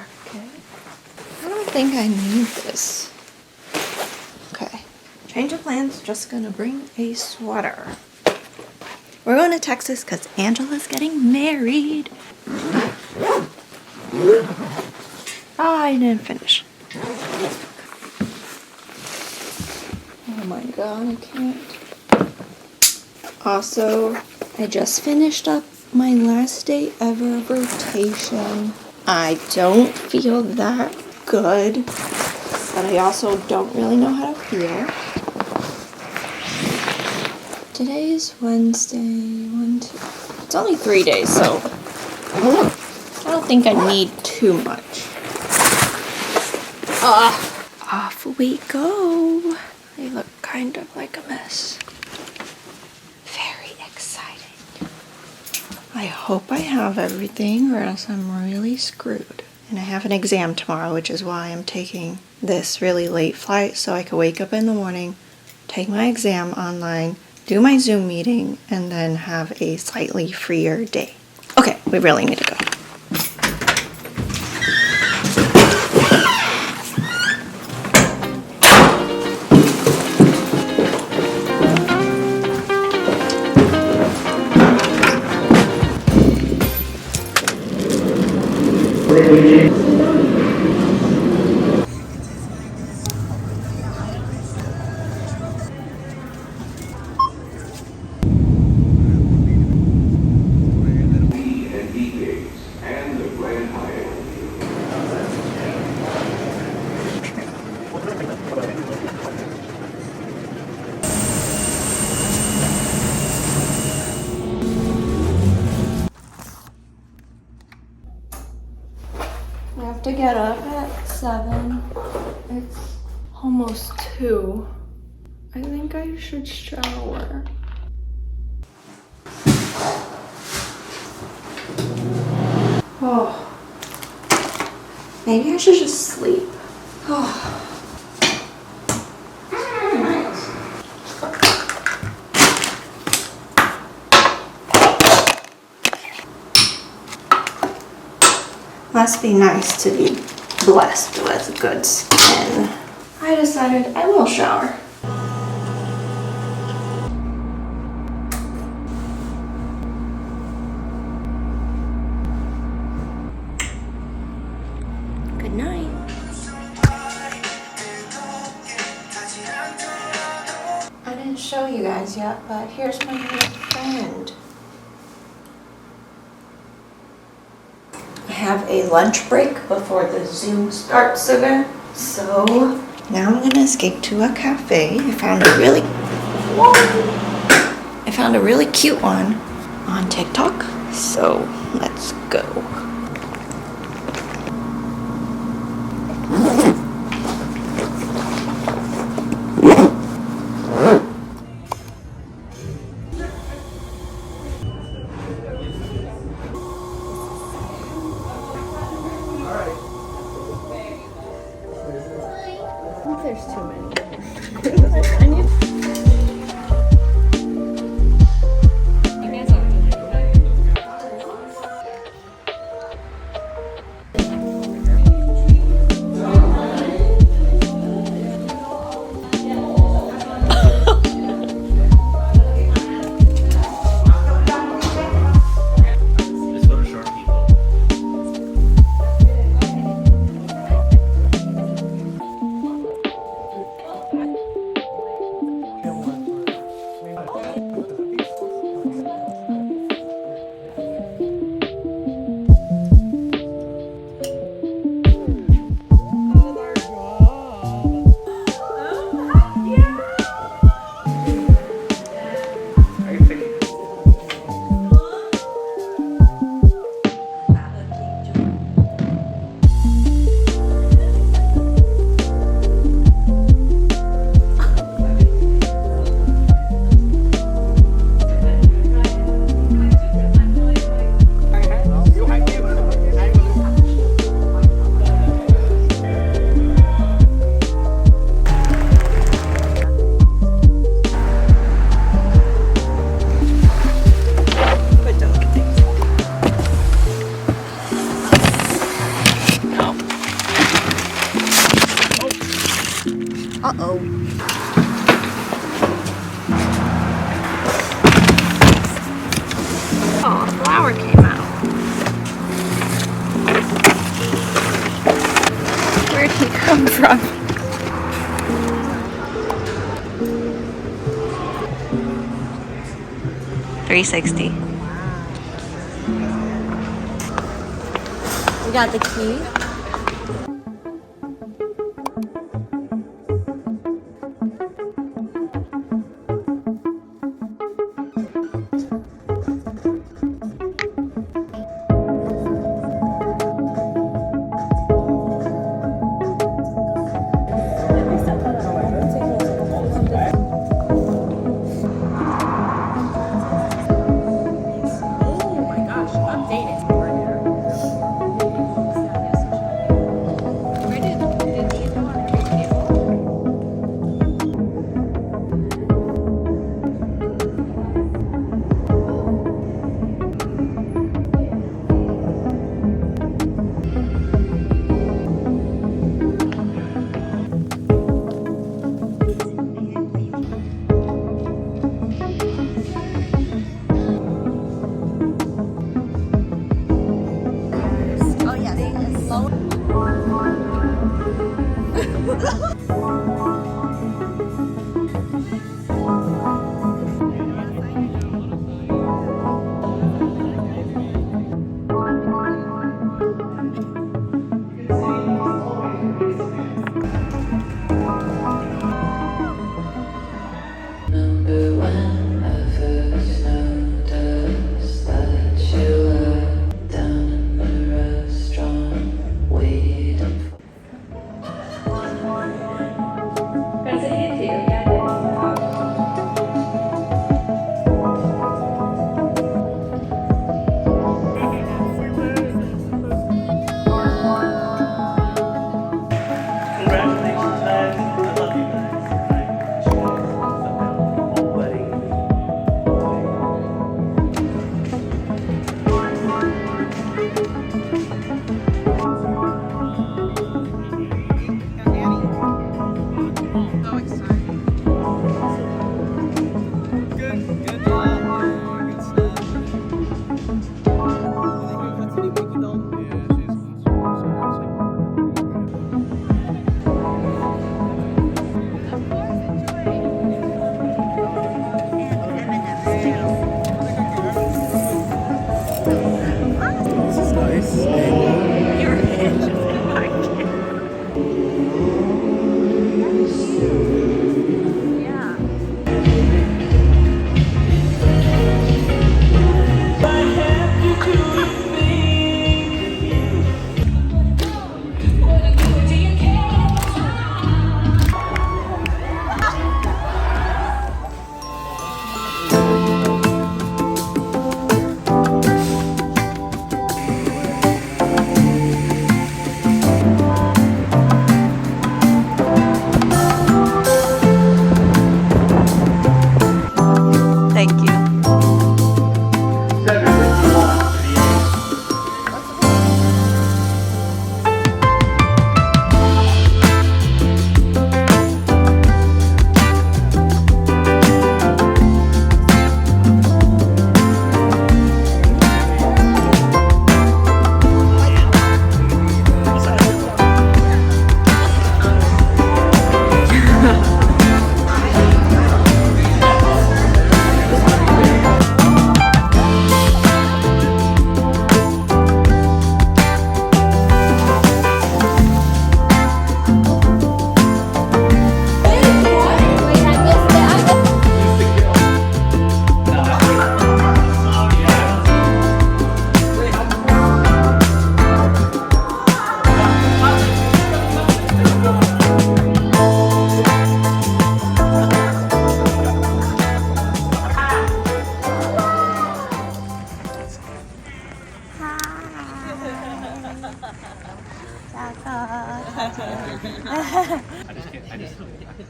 back, okay? I don't think I need this. Okay. Change of plans, just gonna bring a sweater. We're going to Texas because Angela's getting married. I didn't finish. Oh my god, I can't. Also, I just finished up my last day ever of rotation. I don't feel that good, but I also don't really know how to feel. Today is Wednesday, 1, 2. It's only 3 days, so I don't think I need too much. Off we go. They look kind of like a mess. Very exciting. I hope I have everything or else I'm really screwed. And I have an exam tomorrow, which is why I'm taking this really late flight so I can wake up in the morning, take my exam online, do my Zoom meeting, and then have a slightly freer day. Okay, we really need to go. I have to get up at 7. It's almost 2. I think I should shower. Oh. Maybe I should just sleep. Oh. Must be nice to be blessed with good skin. I decided I will shower. Good night. I didn't show you guys yet, but here's my new friend. I have a lunch break before the Zoom starts again. So now I'm gonna escape to a cafe. I found a really cute one on TikTok. So let's go. There's too many. Uh-oh. Oh, a flower came out. Where'd he come from? $360. We got the key.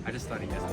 I just thought he guessed.